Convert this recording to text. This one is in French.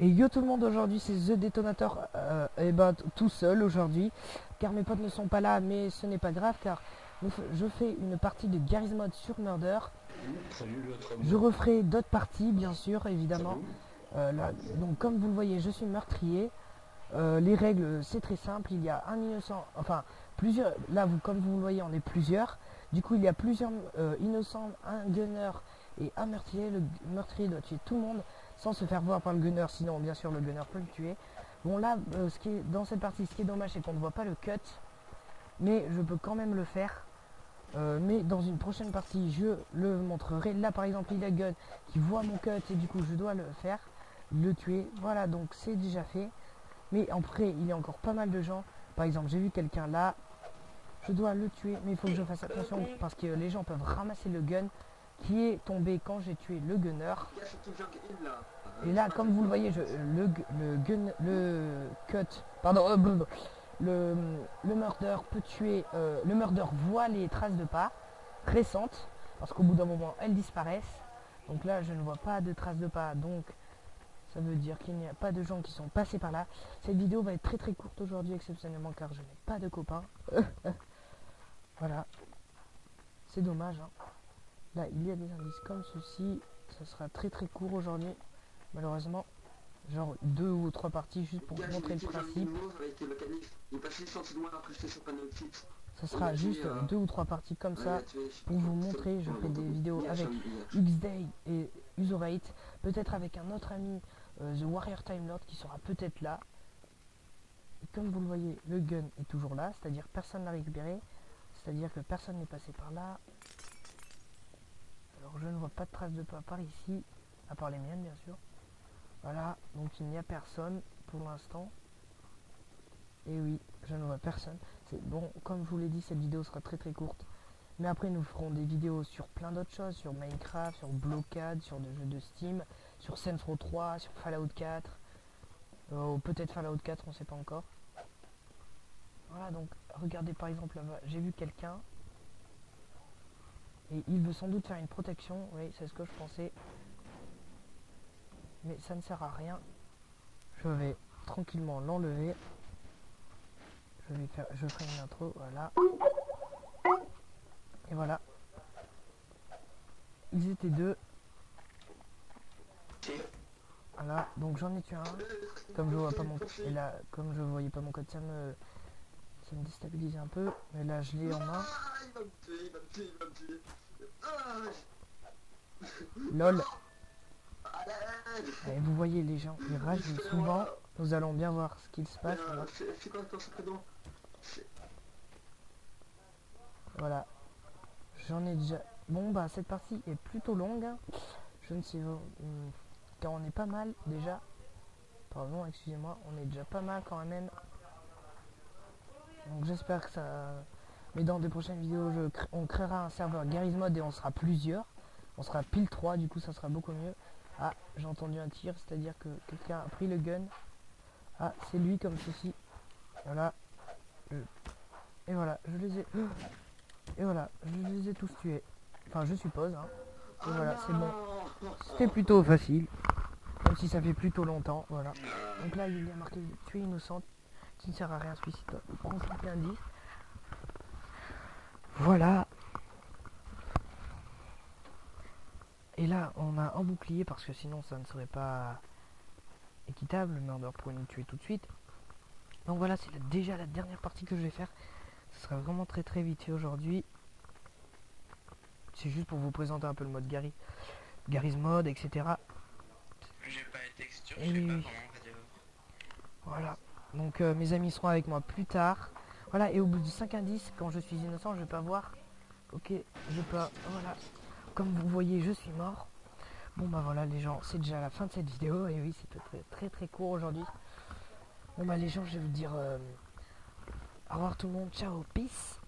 Et yo tout le monde, aujourd'hui c'est The Detonator, et bah tout seul aujourd'hui, car mes potes ne sont pas là, mais ce n'est pas grave, car je fais une partie de Garry's Mod sur Murder. Salut l'autre Je mot. referai d'autres parties, bien sûr, Ça évidemment. roule? Donc comme vous le voyez, je suis meurtrier. Les règles, c'est très simple, il y a un innocent, enfin plusieurs, là vous, comme vous le voyez, on est plusieurs. Du coup, il y a plusieurs innocents, un gunner et un meurtrier. Le meurtrier doit tuer tout le monde sans se faire voir par le gunner, sinon bien sûr le gunner peut le tuer. Bon là, ce qui est dans cette partie, ce qui est dommage, c'est qu'on ne voit pas le cut, mais je peux quand même le faire. Mais dans une prochaine partie, je le montrerai. Là par exemple, il y a gun qui voit mon cut et du coup je dois le faire, le tuer. Voilà, donc c'est déjà fait. Mais après, il y a encore pas mal de gens. Par exemple, j'ai vu quelqu'un là, je dois le tuer, mais il faut que je fasse attention parce que les gens peuvent ramasser le gun qui est tombé quand j'ai tué le gunner. Et là, comme vous le voyez, le cut, pardon, le, le murder peut tuer, le murder voit les traces de pas récentes parce qu'au bout d'un moment, elles disparaissent. Donc là, je ne vois pas de traces de pas, donc ça veut dire qu'il n'y a pas de gens qui sont passés par là. Cette vidéo va être très très courte aujourd'hui, exceptionnellement, car je n'ai pas de copains. Voilà, c'est dommage, hein. Là, il y a des indices comme ceci. Ça sera très très court aujourd'hui, malheureusement. Genre 2 ou 3 parties juste pour Gars, j'ai montrer le été faire une principe. move avec le calife. Il est passé sorti de moi alors que j'étais sur panneau fixe. Ça Il m'a sera tué. juste 2 ou 3 parties comme Il m'a ça tué, je sais pour plus vous quoi. montrer. Je On a ferai beaucoup. des vidéos Hier, avec Xday et Usorate, peut-être avec un autre ami, The Warrior Time Lord, qui sera peut-être là. Et comme vous le voyez, le gun est toujours là, c'est-à-dire personne l'a récupéré, c'est-à-dire que personne n'est passé par là. Alors je ne vois pas de traces de pas par ici, à part les miennes bien sûr. Voilà, donc il n'y a personne pour l'instant. Et oui, je ne vois personne. C'est bon, comme je vous l'ai dit, cette vidéo sera très très courte. Mais après, nous ferons des vidéos sur plein d'autres choses, sur Minecraft, sur Blockade, sur des jeux de Steam, sur Saints Row 3, sur Fallout 4, ou peut-être Fallout 4, on ne sait pas encore. Voilà, donc regardez par exemple là-bas, j'ai vu quelqu'un, et il veut sans doute faire une protection, oui, c'est ce que je pensais. Mais ça ne sert à rien. Je vais tranquillement l'enlever. Je ferai une intro, voilà. Et voilà, ils étaient deux. Voilà, donc j'en ai tué un. Comme je vois pas mon et là, comme je voyais pas mon code, ça me déstabilise un peu. Mais là, je l'ai en main. Il va me tuer, il va me tuer, il va me tuer. Ah, Lol. à l'aide. Et vous voyez les gens, ils ragent souvent. Nous allons bien voir ce qu'il se Mais passe. Voilà. c'est quoi ton secret nom? Voilà. J'en ai déjà. Bon bah cette partie est plutôt longue, hein. Je ne sais car on est pas mal déjà. Pardon, excusez-moi, on est déjà pas mal quand même. Donc j'espère que ça. Mais dans des prochaines vidéos, on créera un serveur Garry's Mod et on sera plusieurs. On sera pile 3, du coup ça sera beaucoup mieux. Ah, j'ai entendu un tir, c'est-à-dire que quelqu'un a pris le gun. Ah, c'est lui comme ceci. Voilà. Et voilà, je les ai. Et voilà, je les ai tous tués. Enfin, je suppose, hein. Et voilà, c'est bon. C'était plutôt facile. Même si ça fait plutôt longtemps, voilà. Donc là, il y a marqué tuer innocente, qui ne sert à rien, suicide. Consulter indice. Voilà. Et là, on a un bouclier parce que sinon, ça ne serait pas équitable. Le murder pourrait nous tuer tout de suite. Donc voilà, c'est déjà la dernière partie que je vais faire. Ce sera vraiment très très vite fait aujourd'hui. C'est juste pour vous présenter un peu le mode Garry's Mod, etc. J'ai pas les textures, Et je sais oui, pas oui. comment on va dire. Voilà. Donc mes amis seront avec moi plus tard. Voilà, et au bout de 5 indices, quand je suis innocent, je peux avoir. Ok, je peux. Voilà. Comme vous voyez, je suis mort. Bon bah voilà les gens, c'est déjà la fin de cette vidéo. Et oui, c'est très très très court aujourd'hui. Bon bah les gens, je vais vous dire au revoir tout le monde. Ciao, peace.